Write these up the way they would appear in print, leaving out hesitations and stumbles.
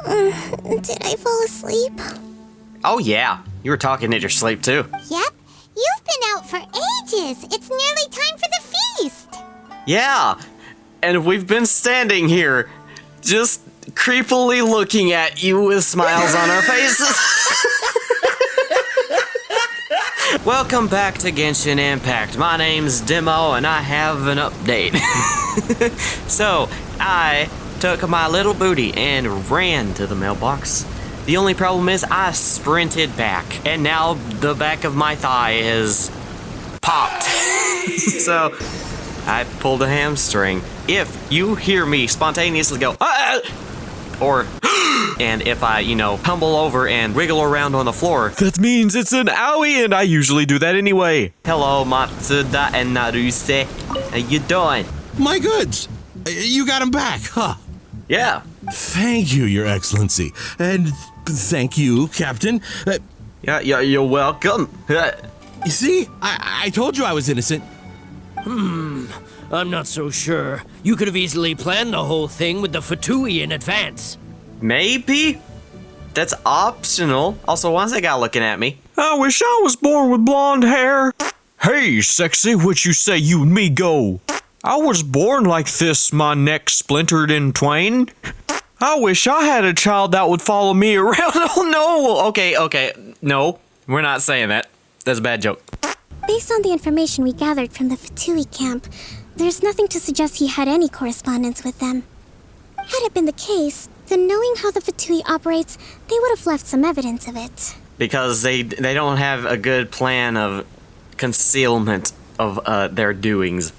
Did I fall asleep? Oh yeah, you were talking in your sleep too. Yep. You've been out for ages. It's nearly time for the feast. Yeah, and we've been standing here, just creepily looking at you with smiles on our faces. Welcome back to Genshin Impact. My name's Demo and I have an update. So, I took my little booty and ran to the mailbox. The only problem is I sprinted back, and now the back of my thigh is popped. So, I pulled a hamstring. If you hear me spontaneously go, ah! Or, and if I, tumble over and wiggle around on the floor, that means it's an owie, and I usually do that anyway. Hello, Matsuda and Naruse. How you doing? My goods! You got him back, huh? Yeah. Thank you, Your Excellency. And thank you, Captain. Yeah, you're welcome. You see? I told you I was innocent. I'm not so sure. You could have easily planned the whole thing with the Fatui in advance. Maybe? That's optional. Also, why's that guy looking at me? I wish I was born with blonde hair. Hey, sexy, what you say you and me go? I was born like this, my neck splintered in twain. I wish I had a child that would follow me around. Oh no! Okay. No, we're not saying that. That's a bad joke. Based on the information we gathered from the Fatui camp, there's nothing to suggest he had any correspondence with them. Had it been the case, then knowing how the Fatui operates, they would have left some evidence of it. Because they don't have a good plan of concealment of their doings.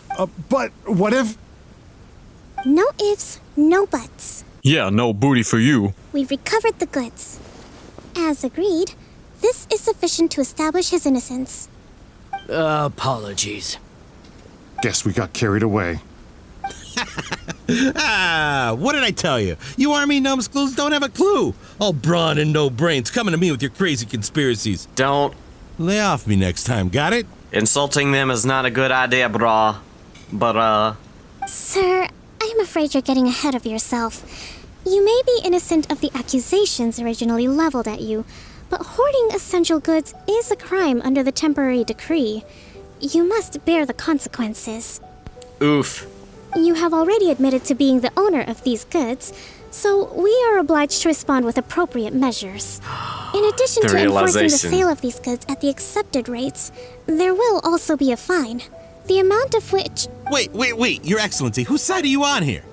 But what if... No ifs, no buts. Yeah, no booty for you. We've recovered the goods. As agreed, this is sufficient to establish his innocence. Apologies. Guess we got carried away. What did I tell you? You army numbskulls don't have a clue. All brawn and no brains coming to me with your crazy conspiracies. Don't. Lay off me next time, got it? Insulting them is not a good idea, brah. But, Sir, I'm afraid you're getting ahead of yourself. You may be innocent of the accusations originally leveled at you, but hoarding essential goods is a crime under the temporary decree. You must bear the consequences. oof. You have already admitted to being the owner of these goods, so we are obliged to respond with appropriate measures. In addition to enforcing the sale of these goods at the accepted rates, there will also be a fine, the amount of which... Wait, Your Excellency, whose side are you on here?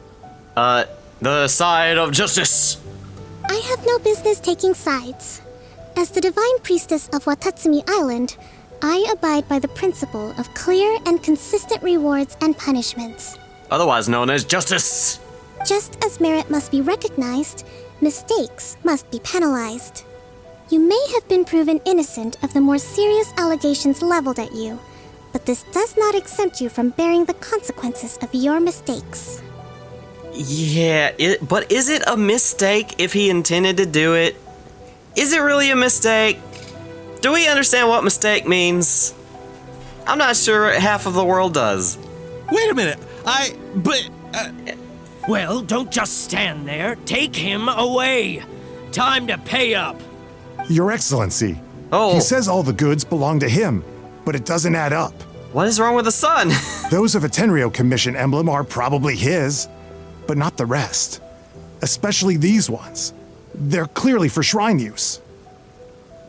The side of justice. I have no business taking sides. As the divine priestess of Watatsumi Island, I abide by the principle of clear and consistent rewards and punishments. Otherwise known as justice. Just as merit must be recognized, mistakes must be penalized. You may have been proven innocent of the more serious allegations leveled at you, but this does not exempt you from bearing the consequences of your mistakes. Yeah, but is it a mistake if he intended to do it? Is it really a mistake? Do we understand what mistake means? I'm not sure half of the world does. Wait a minute, Well, don't just stand there. Take him away. Time to pay up. Your Excellency. Oh. He says all the goods belong to him, but it doesn't add up. What is wrong with the sun? Those of a Tenryou Commission emblem are probably his, but not the rest. Especially these ones. They're clearly for shrine use.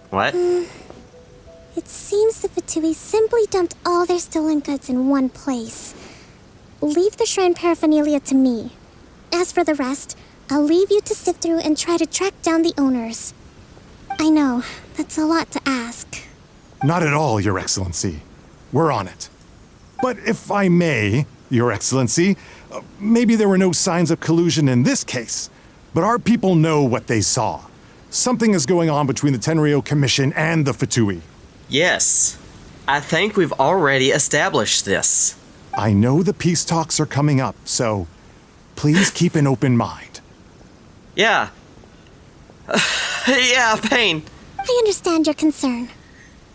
What? It seems the Fatui simply dumped all their stolen goods in one place. Leave the shrine paraphernalia to me. As for the rest, I'll leave you to sift through and try to track down the owners. I know, that's a lot to ask. Not at all, Your Excellency. We're on it. But if I may, Your Excellency, maybe there were no signs of collusion in this case, but our people know what they saw. Something is going on between the Tenryou Commission and the Fatui. Yes. I think we've already established this. I know the peace talks are coming up, so please keep an open mind. Yeah. Yeah, Pain. I understand your concern.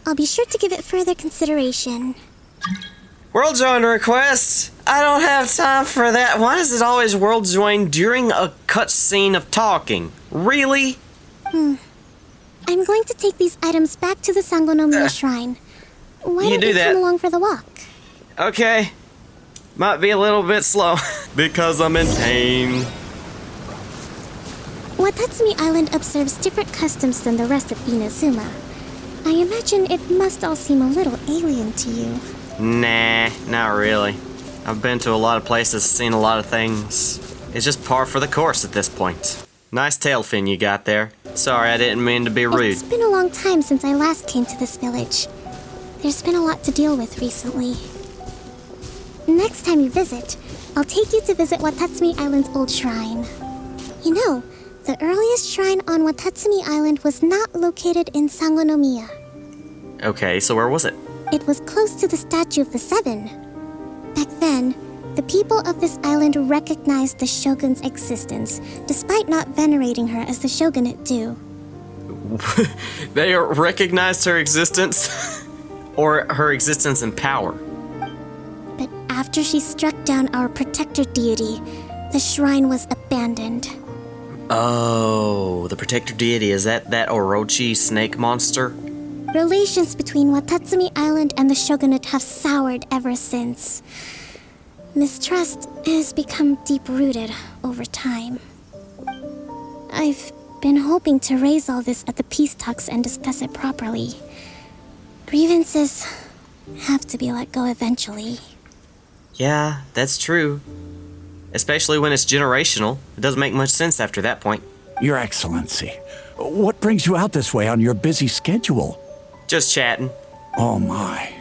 I'll be sure to give it further consideration. World join request. I don't have time for that. Why is it always world join during a cutscene of talking? Really? I'm going to take these items back to the Sangonomiya Shrine. Why You don't do you that. come along for the walk? Okay. Might be a little bit slow. Because I'm in pain. Watatsumi Island observes different customs than the rest of Inazuma. I imagine it must all seem a little alien to you. Nah, not really. I've been to a lot of places, seen a lot of things. It's just par for the course at this point. Nice tail fin you got there. Sorry, I didn't mean to be rude. It's been a long time since I last came to this village. There's been a lot to deal with recently. Next time you visit, I'll take you to visit Watatsumi Island's old shrine. You know, the earliest shrine on Watatsumi Island was not located in Sangonomiya. Okay, so where was it? It was close to the Statue of the Seven. Back then, the people of this island recognized the shogun's existence, despite not venerating her as the shogunate do. They recognized her existence? Or her existence and power? But after she struck down our protector deity, the shrine was abandoned. Oh, the protector deity, is that Orochi snake monster? Relations between Watatsumi Island and the shogunate have soured ever since. Mistrust has become deep-rooted over time. I've been hoping to raise all this at the peace talks and discuss it properly. Grievances have to be let go eventually. Yeah, that's true. Especially when it's generational. It doesn't make much sense after that point. Your Excellency, what brings you out this way on your busy schedule? Just chatting. Oh my,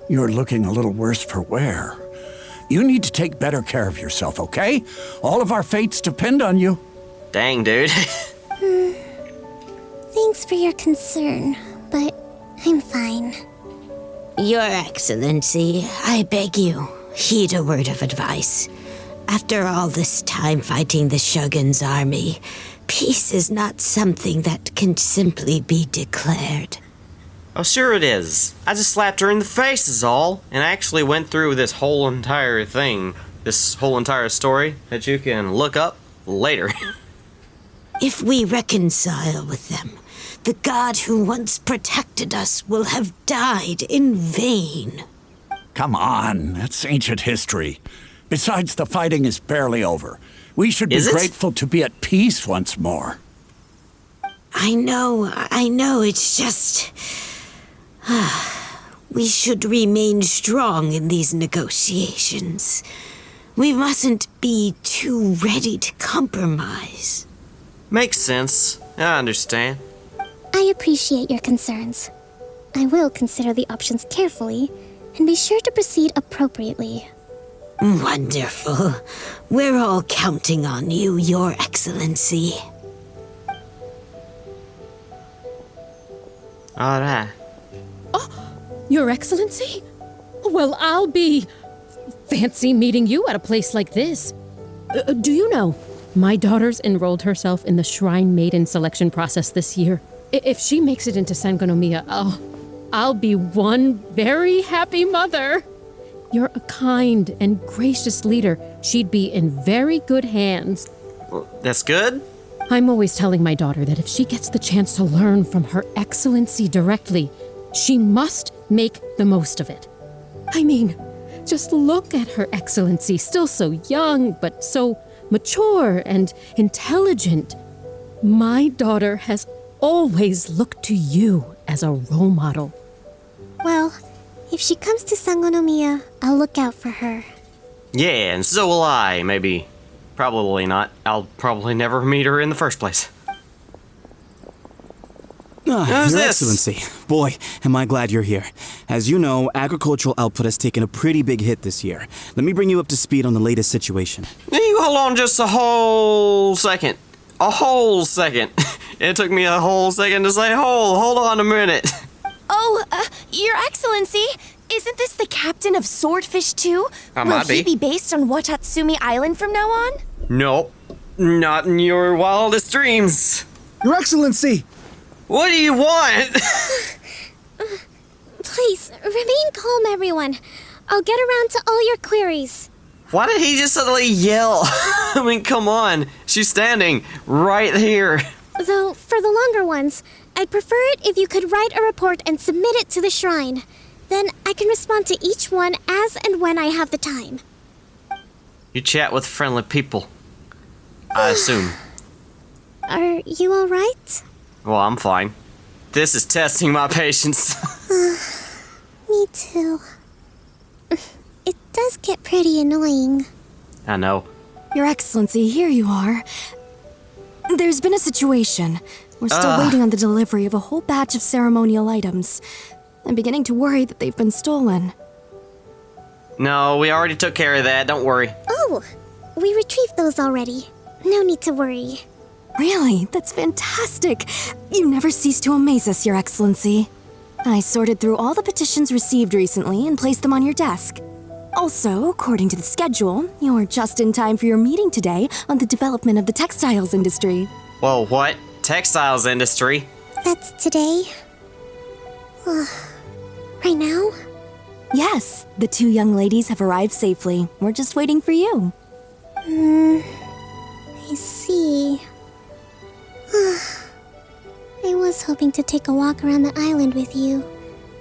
you're looking a little worse for wear. You need to take better care of yourself, okay? All of our fates depend on you. Dang, dude. Thanks for your concern, but I'm fine. Your Excellency, I beg you, heed a word of advice. After all this time fighting the Shogun's army, peace is not something that can simply be declared. Oh, sure it is. I just slapped her in the face is all. And I actually went through this whole entire thing. This whole entire story that you can look up later. If we reconcile with them, the god who once protected us will have died in vain. Come on, that's ancient history. Besides, the fighting is barely over. We should be Is it? grateful to be at peace once more. I know, it's just... we should remain strong in these negotiations. We mustn't be too ready to compromise. Makes sense. I understand. I appreciate your concerns. I will consider the options carefully and be sure to proceed appropriately. Wonderful. We're all counting on you, Your Excellency. Alright. Your Excellency? Well, I'll be fancy meeting you at a place like this. Do you know, my daughter's enrolled herself in the Shrine Maiden selection process this year. If she makes it into Sangonomiya, I'll be one very happy mother. You're a kind and gracious leader. She'd be in very good hands. Well, that's good. I'm always telling my daughter that if she gets the chance to learn from Her Excellency directly, she must make the most of it. I mean, just look at Her Excellency, still so young, but so mature and intelligent. My daughter has always looked to you as a role model. Well, if she comes to Sangonomiya, I'll look out for her. Yeah, and so will I, maybe. Probably not. I'll probably never meet her in the first place. Your Who's this? Excellency, boy, am I glad you're here. As you know, agricultural output has taken a pretty big hit this year. Let me bring you up to speed on the latest situation. You hold on just a whole second. A whole second. It took me a whole second to say hold on a minute. Oh, Your Excellency, isn't this the captain of Swordfish 2? Might Will he be. be based on Watatsumi Island from now on? Nope. Not in your wildest dreams. Your Excellency! What do you want? Please, remain calm, everyone. I'll get around to all your queries. Why did he just suddenly yell? I mean, come on. She's standing right here. Though, for the longer ones, I'd prefer it if you could write a report and submit it to the shrine. Then I can respond to each one as and when I have the time. You chat with friendly people, I assume. Are you alright? Well, I'm fine. This is testing my patience. Me too. It does get pretty annoying. I know. Your Excellency, here you are. There's been a situation. We're still waiting on the delivery of a whole batch of ceremonial items. I'm beginning to worry that they've been stolen. No, we already took care of that. Don't worry. Oh, we retrieved those already. No need to worry. Really? That's fantastic. You never cease to amaze us, Your Excellency. I sorted through all the petitions received recently and placed them on your desk. Also, according to the schedule, you're just in time for your meeting today on the development of the textiles industry. Whoa, what? Textiles industry? That's today? Right now? Yes, the two young ladies have arrived safely. We're just waiting for you. I see. I was hoping to take a walk around the island with you,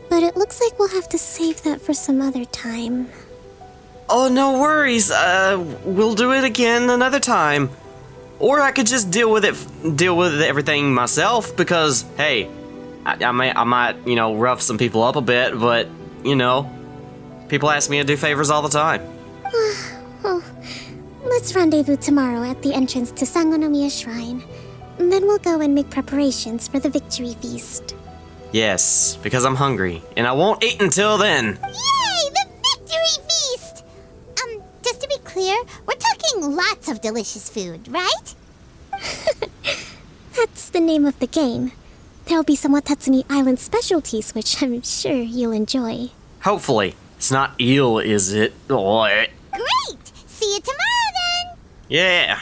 but it looks like we'll have to save that for some other time. Oh, no worries. We'll do it again another time. Or I could just deal with everything myself because, hey, I might, rough some people up a bit, but, people ask me to do favors all the time. Well, let's rendezvous tomorrow at the entrance to Sangonomiya Shrine. Then we'll go and make preparations for the victory feast. Yes, because I'm hungry, and I won't eat until then. Yay, the victory feast! Just to be clear, we're talking lots of delicious food, right? That's the name of the game. There'll be some Watatsumi Island specialties, which I'm sure you'll enjoy. Hopefully. It's not eel, is it? What? Great! See you tomorrow, then! Yeah.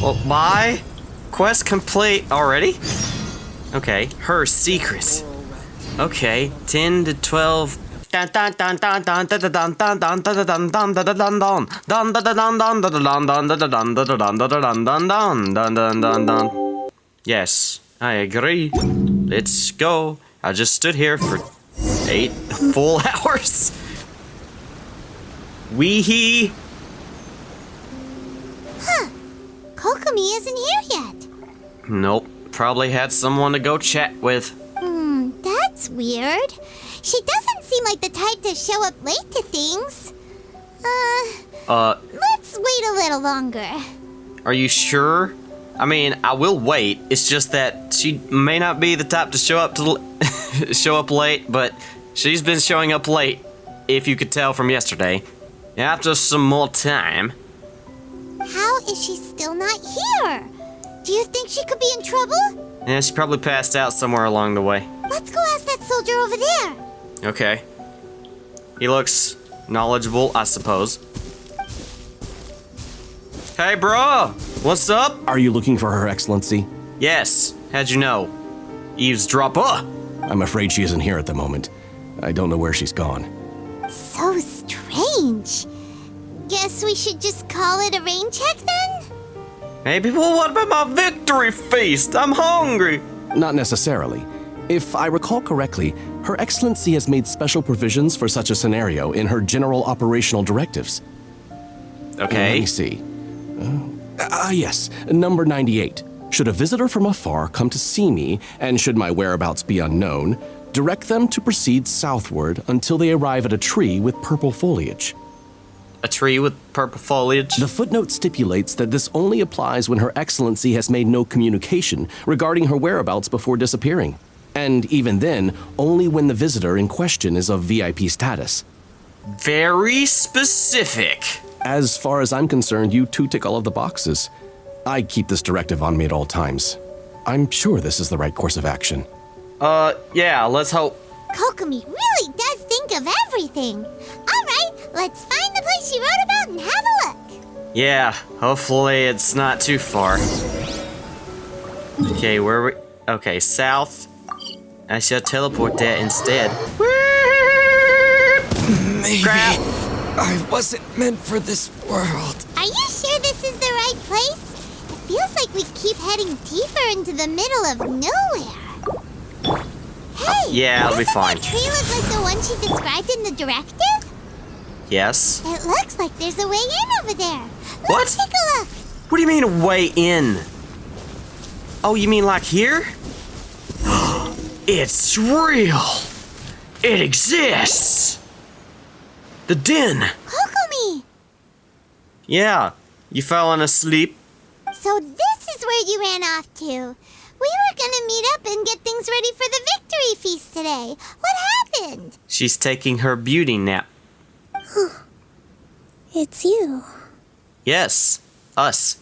Well, bye. Quest complete already? Okay, her secret. Okay, 10 to 12. Yes, I agree. Let's go. I just stood here for 8 full hours. Wee-hee. Huh. Kokomi isn't here yet. Nope. Probably had someone to go chat with. That's weird. She doesn't seem like the type to show up late to things. Let's wait a little longer. Are you sure? I mean, I will wait. It's just that she may not be the type to show up late, but she's been showing up late, if you could tell from yesterday. After some more time. How is she still not here? Do you think she could be in trouble? Yeah, she probably passed out somewhere along the way. Let's go ask that soldier over there. Okay. He looks knowledgeable, I suppose. Hey, bro! What's up? Are you looking for Her Excellency? Yes. How'd you know? Eavesdropper! I'm afraid she isn't here at the moment. I don't know where she's gone. So strange. Guess we should just call it a rain check then? Maybe. Well, what about my victory feast? I'm hungry. Not necessarily. If I recall correctly, Her Excellency has made special provisions for such a scenario in her general operational directives. Okay. Let me see. Yes, number 98. Should a visitor from afar come to see me, and should my whereabouts be unknown, direct them to proceed southward until they arrive at a tree with purple foliage. A tree with purple foliage? The footnote stipulates that this only applies when Her Excellency has made no communication regarding her whereabouts before disappearing. And even then, only when the visitor in question is of VIP status. Very specific. As far as I'm concerned, you two tick all of the boxes. I keep this directive on me at all times. I'm sure this is the right course of action. Yeah, let's hope. Kokomi really does think of everything. All right, let's find the place she wrote about and have a look. Yeah, hopefully it's not too far. Okay, where are we? Okay, south. I shall teleport there instead. Maybe Crap. I wasn't meant for this world. Are you sure this is the right place? It feels like we keep heading deeper into the middle of nowhere. Hey! Yeah, it'll be fine. Doesn't that tree look like the one she described in the directive? Yes. It looks like there's a way in over there. What? Let's take a look. What do you mean a way in? Oh, you mean like here? It's real. It exists. The den. Kokomi! Yeah, you falling asleep? So this is where you ran off to. We were gonna meet up and get things ready for the victory feast today. What happened? She's taking her beauty nap. It's you. Yes, us.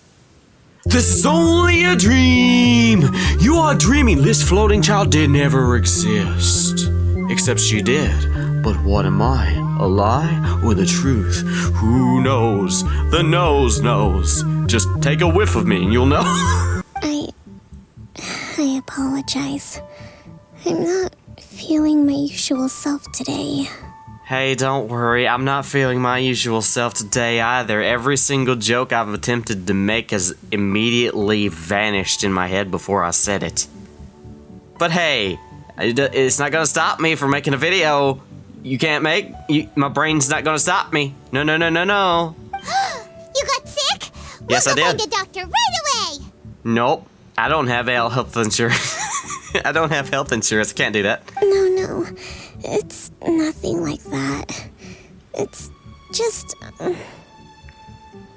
This is only a dream! You are dreaming. This floating child did never exist. Except she did. But what am I? A lie or the truth? Who knows? The nose knows. Just take a whiff of me and you'll know. I apologize. I'm not feeling my usual self today. Hey, don't worry. I'm not feeling my usual self today either. Every single joke I've attempted to make has immediately vanished in my head before I said it. But hey, it's not gonna stop me from making a video. You can't make... my brain's not gonna stop me. No, no, no, no, no. You got sick? Yes, I We'll go did. find a doctor right away. Nope. I don't have health insurance. I don't have health insurance. I can't do that. No. It's nothing like that. It's just...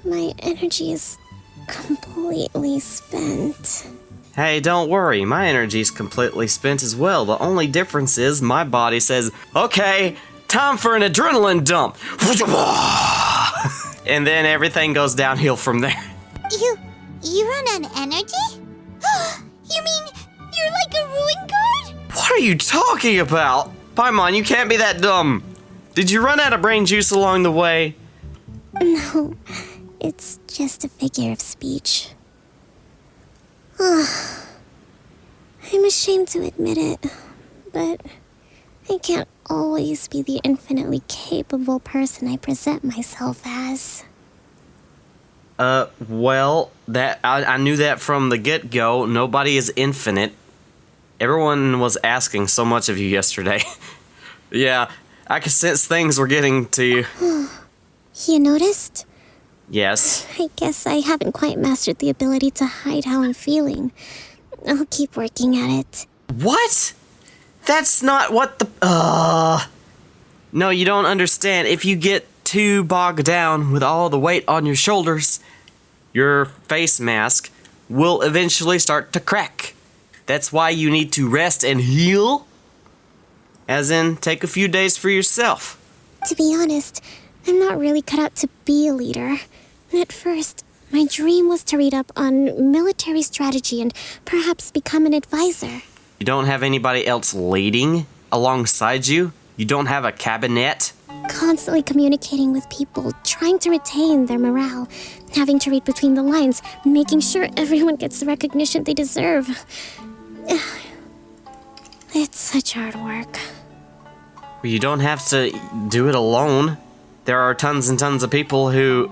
my energy is completely spent. Hey, don't worry. My energy's completely spent as well. The only difference is my body says, okay, time for an adrenaline dump. And then everything goes downhill from there. You run on energy? You mean you're like a ruin guard? What are you talking about? Paimon, you can't be that dumb. Did you run out of brain juice along the way? No, it's just a figure of speech. I'm ashamed to admit it, but I can't always be the infinitely capable person I present myself as. Well, that I knew that from the get-go. Nobody is infinite. Everyone was asking so much of you yesterday. Yeah, I could sense things were getting to you. You noticed? Yes. I guess I haven't quite mastered the ability to hide how I'm feeling. I'll keep working at it. What? That's not what the... No, you don't understand. If you get too bogged down with all the weight on your shoulders, your face mask will eventually start to crack. That's why you need to rest and heal. As in, take a few days for yourself. To be honest, I'm not really cut out to be a leader. At first, my dream was to read up on military strategy and perhaps become an advisor. You don't have anybody else leading alongside you? You don't have a cabinet? Constantly communicating with people, trying to retain their morale, having to read between the lines, making sure everyone gets the recognition they deserve. It's such hard work. Well, you don't have to do it alone. There are tons and tons of people who,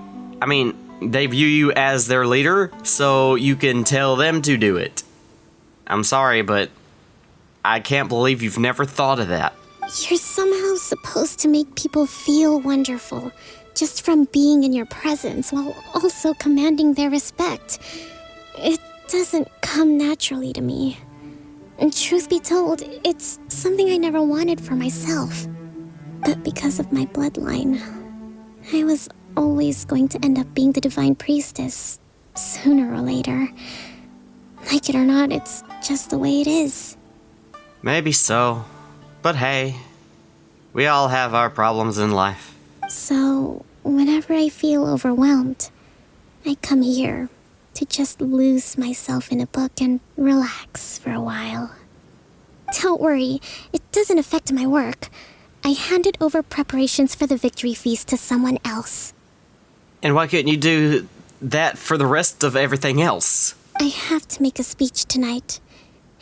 they view you as their leader, so you can tell them to do it. I'm sorry, but I can't believe you've never thought of that. You're somehow supposed to make people feel wonderful, just from being in your presence, while also commanding their respect. It doesn't come naturally to me. And truth be told, it's something I never wanted for myself. But because of my bloodline, I was always going to end up being the divine priestess, sooner or later. Like it or not, it's just the way it is. Maybe so. But hey, we all have our problems in life. So, whenever I feel overwhelmed, I come here to just lose myself in a book and relax for a while. Don't worry, it doesn't affect my work. I handed over preparations for the victory feast to someone else. And why couldn't you do that for the rest of everything else? I have to make a speech tonight,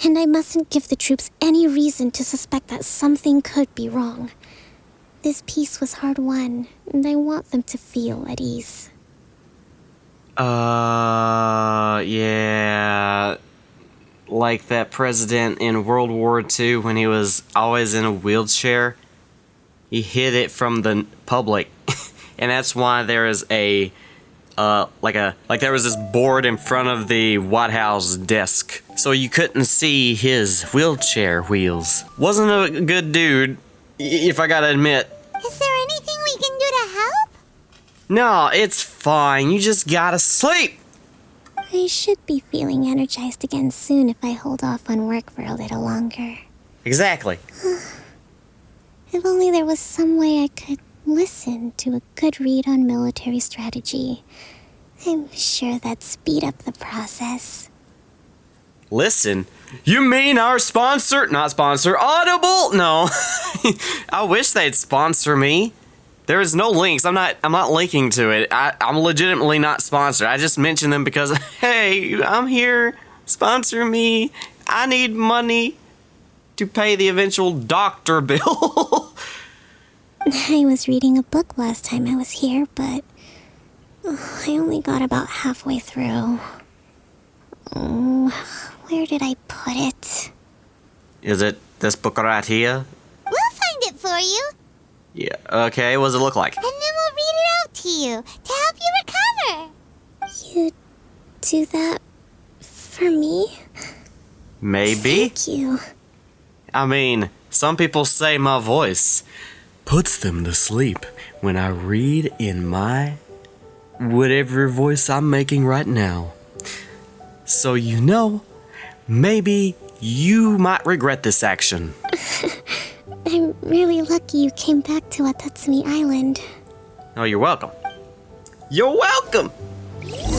and I mustn't give the troops any reason to suspect that something could be wrong. this peace was hard won, and I want them to feel at ease. Yeah. Like that president in World War II when he was always in a wheelchair. He hid it from the public. And that's why there is there was this board in front of the White House desk. So you couldn't see his wheelchair wheels. Wasn't a good dude, if I gotta admit. Is there anything we can do to help? No, it's fine. You just gotta sleep. I should be feeling energized again soon if I hold off on work for a little longer. Exactly. If only there was some way I could listen to a good read on military strategy. I'm sure that'd speed up the process. Listen? You mean our sponsor? Not sponsor. Audible? No. I wish they'd sponsor me. There is no links. I'm not linking to it. I'm legitimately not sponsored. I just mentioned them because, hey, I'm here. Sponsor me. I need money to pay the eventual doctor bill. I was reading a book last time I was here, but I only got about halfway through. Where did I put it? Is it this book right here? We'll find it for you. Yeah, okay, what does it look like? And then we'll read it out to you to help you recover. You do that for me? Maybe? Thank you. I mean, some people say my voice puts them to sleep when I read in my whatever voice I'm making right now. So you know, maybe you might regret this action. I'm really lucky you came back to Watatsumi Island. Oh, you're welcome. You're welcome!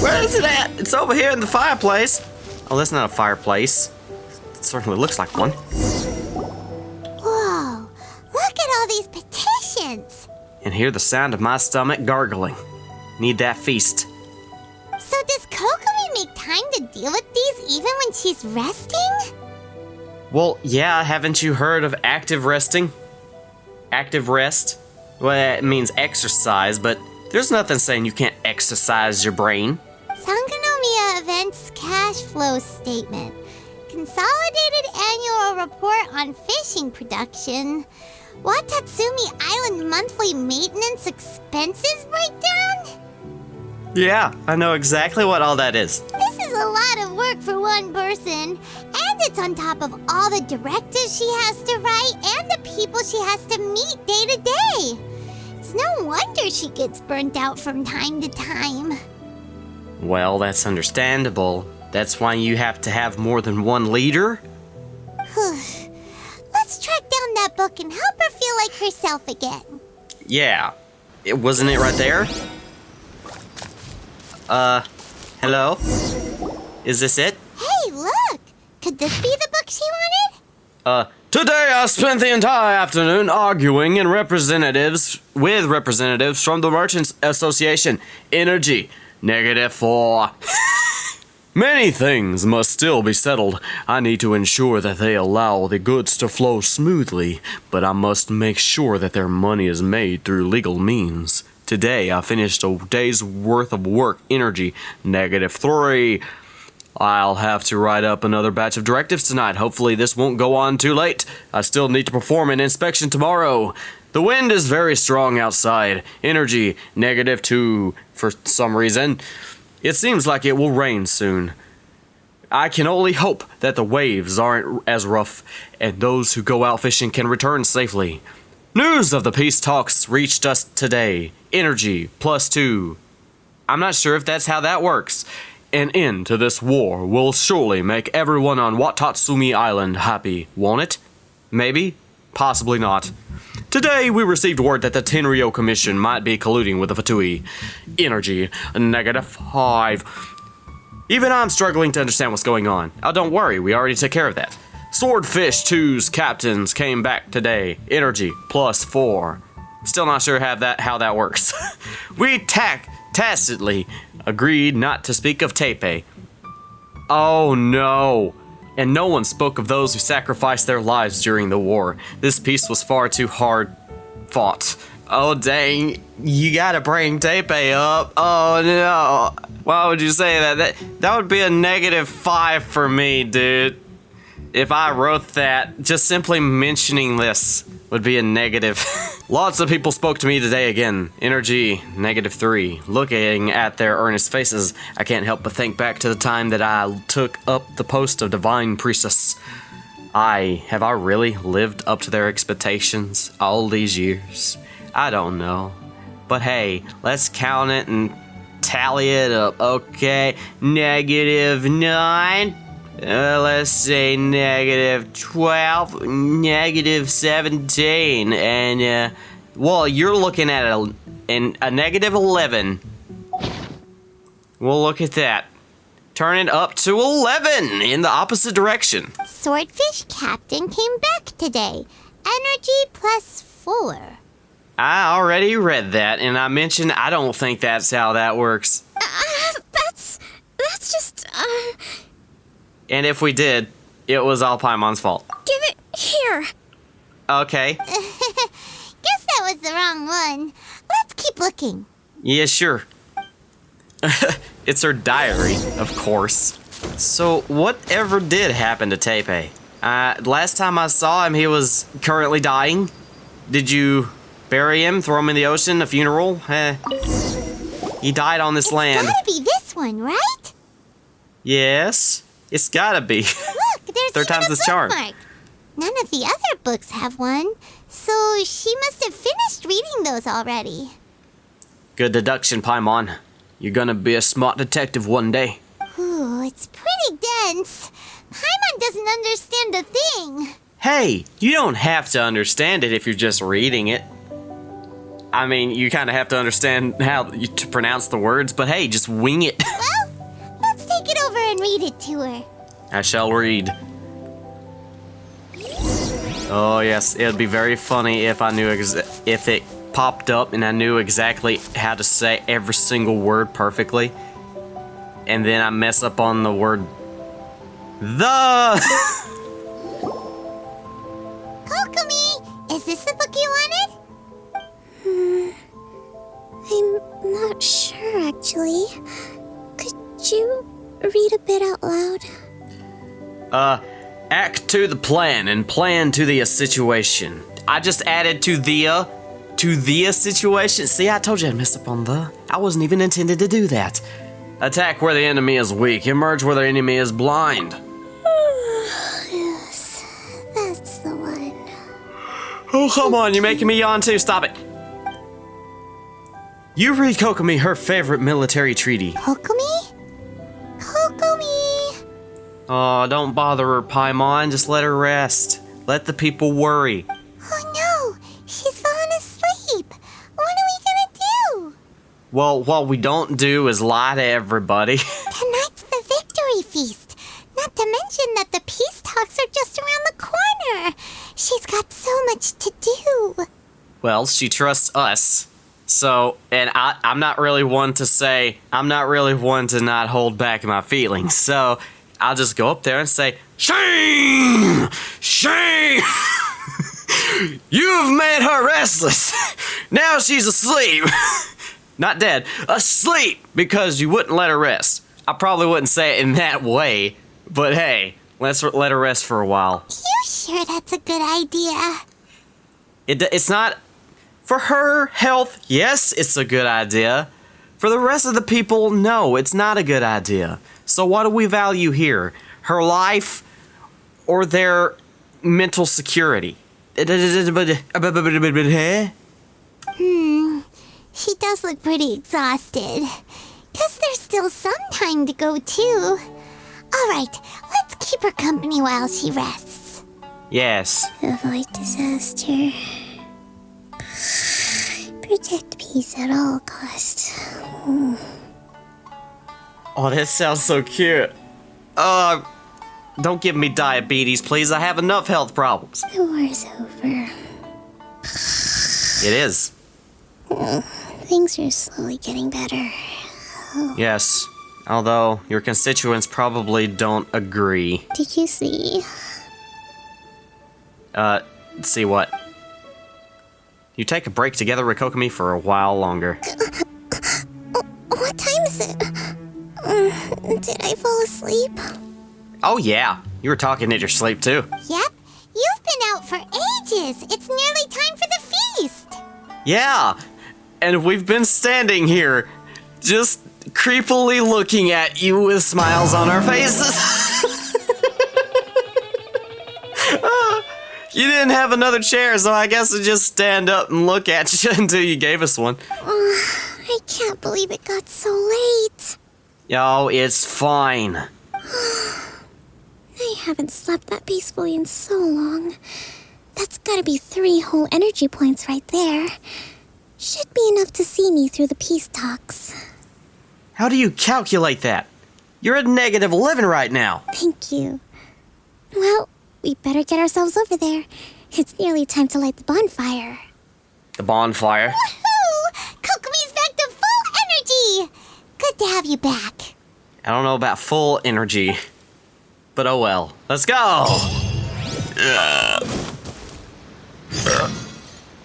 Where is it at? It's over here in the fireplace. Oh, that's not a fireplace. It certainly looks like one. Whoa, look at all these petitions. And hear the sound of my stomach gargling. Need that feast. So does Kokomi make time to deal with these even when she's resting? Well, yeah, haven't you heard of active resting? Active rest? Well, it means exercise, but there's nothing saying you can't exercise your brain. Sangonomiya Events Cash Flow Statement. Consolidated Annual Report on Fishing Production. Watatsumi Island Monthly Maintenance Expenses Breakdown? Yeah, I know exactly what all that is. This is a lot of work for one person. And it's on top of all the directives she has to write and the people she has to meet day to day. It's no wonder she gets burnt out from time to time. Well, that's understandable. That's why you have to have more than one leader. Let's track down that book and help her feel like herself again. Yeah. Wasn't it right there? Hello? Is this it? Hey, look! Could this be the book she wanted? Today I spent the entire afternoon arguing with representatives from the Merchants Association. Energy, -4. Many things must still be settled. I need to ensure that they allow the goods to flow smoothly, but I must make sure that their money is made through legal means. Today I finished a day's worth of work. Energy, -3. I'll have to write up another batch of directives tonight. Hopefully this won't go on too late. I still need to perform an inspection tomorrow. The wind is very strong outside. Energy, -2 for some reason. It seems like it will rain soon. I can only hope that the waves aren't as rough and those who go out fishing can return safely. News of the peace talks reached us today. Energy, +2. I'm not sure if that's how that works. An end to this war will surely make everyone on Watatsumi Island happy, won't it? Maybe, possibly not. Today we received word that the Tenryo Commission might be colluding with the Fatui. Energy, -5. Even I'm struggling to understand what's going on. Oh, don't worry, we already took care of that. Swordfish 2's captains came back today. Energy, +4. Still not sure how that works. We tacitly agreed not to speak of Tepe. Oh no. And no one spoke of those who sacrificed their lives during the war. This peace was far too hard font. Oh, dang. You gotta bring Tepe up. Oh, no. Why would you say that? That would be a -5 for me, dude. If I wrote that, just simply mentioning this would be a negative. Lots of people spoke to me today again. Energy, -3. Looking at their earnest faces, I can't help but think back to the time that I took up the post of Divine Priestess. Have I really lived up to their expectations all these years? I don't know. But hey, let's count it and tally it up. Okay, -9. Let's say -12, -17, and well, you're looking at a -11. We'll look at that. Turn it up to 11 in the opposite direction. Swordfish Captain came back today. Energy +4. I already read that, and I mentioned I don't think that's how that works. That's just, And if we did, it was all Paimon's fault. Give it here. Okay. Guess that was the wrong one. Let's keep looking. Yeah, sure. It's her diary, of course. So, whatever did happen to Tepe? Last time I saw him, he was currently dying. Did you bury him, throw him in the ocean, a funeral? He died on this land. It's gotta be this one, right? Yes, it's gotta be. Look, there's Third even time's a the charm. bookmark. None of the other books have one, so she must have finished reading those already. Good deduction, Paimon. You're gonna be a smart detective one day. Ooh, it's pretty dense. Paimon doesn't understand a thing. Hey, you don't have to understand it if you're just reading it. I mean, you kind of have to understand how to pronounce the words, but hey, just wing it. Well, let's take it over and read it to her. I shall read. Oh yes, it'd be very funny if I knew if it popped up and I knew exactly how to say every single word perfectly, and then I mess up on the word the. Kokomi, is this the book you wanted? I'm not sure, actually. Could you read a bit out loud? Act to the plan and plan to the situation. I just added to the situation. See, I told you I messed up on the. I wasn't even intended to do that. Attack where the enemy is weak. Emerge where the enemy is blind. Yes, that's the one. Oh, come on, you're making me yawn too. Stop it. You read Kokomi her favorite military treaty. Kokomi? Kokomi! Oh, don't bother her, Paimon. Just let her rest. Let the people worry. Oh no, she's fallen asleep. What are we gonna do? Well, what we don't do is lie to everybody. Tonight's the victory feast. Not to mention that the peace talks are just around the corner. She's got so much to do. Well, she trusts us. So, and I'm not really one to not hold back my feelings. So, I'll just go up there and say, shame! Shame! You've made her restless. Now she's asleep. Not dead, asleep, because you wouldn't let her rest. I probably wouldn't say it in that way, but hey, let's let her rest for a while. You sure that's a good idea? It's not. For her health, yes, it's a good idea. For the rest of the people, no, it's not a good idea. So what do we value here? Her life or their mental security? She does look pretty exhausted. Guess there's still some time to go, too. Alright, let's keep her company while she rests. Yes. Avoid disaster. Protect peace at all costs. Oh, that sounds so cute. Don't give me diabetes, please. I have enough health problems. The war's over. It is. Things are slowly getting better. Yes. Although, your constituents probably don't agree. Did you see? See what? You take a break together with Kokomi for a while longer. What time is it? Did I fall asleep? Oh yeah, you were talking in your sleep too. Yep, you've been out for ages. It's nearly time for the feast. Yeah, and we've been standing here, just creepily looking at you with smiles on our faces. You didn't have another chair, so I guess I'd just stand up and look at you until you gave us one. I can't believe it got so late. Yo, it's fine. I haven't slept that peacefully in so long. That's gotta be 3 whole energy points right there. Should be enough to see me through the peace talks. How do you calculate that? You're at -11 right now. Thank you. Well, we better get ourselves over there. It's nearly time to light the bonfire. The bonfire? Woohoo! Kokomi's back to full energy! Good to have you back. I don't know about full energy, but oh well. Let's go!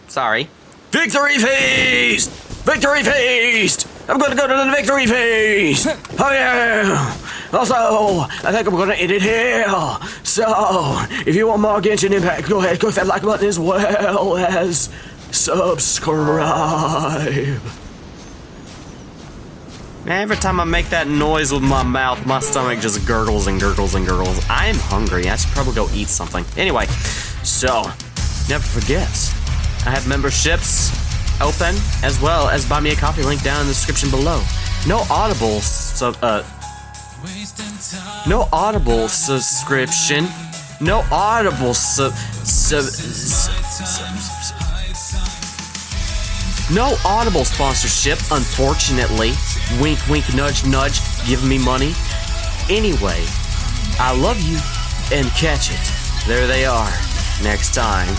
Sorry. Victory feast! Victory feast! I'm gonna go to the victory feast! Oh yeah! Also, I think I'm gonna end it here. So, if you want more Genshin Impact, go ahead, click that like button as well as subscribe. Every time I make that noise with my mouth, my stomach just gurgles and gurgles and gurgles. I am hungry. I should probably go eat something. Anyway, so, never forget, I have memberships open, as well as buy me a coffee link down in the description below. No audible subscription. No audible no audible sponsorship, unfortunately. Wink, wink, nudge, nudge, give me money. Anyway, I love you, and catch it. There they are, next time.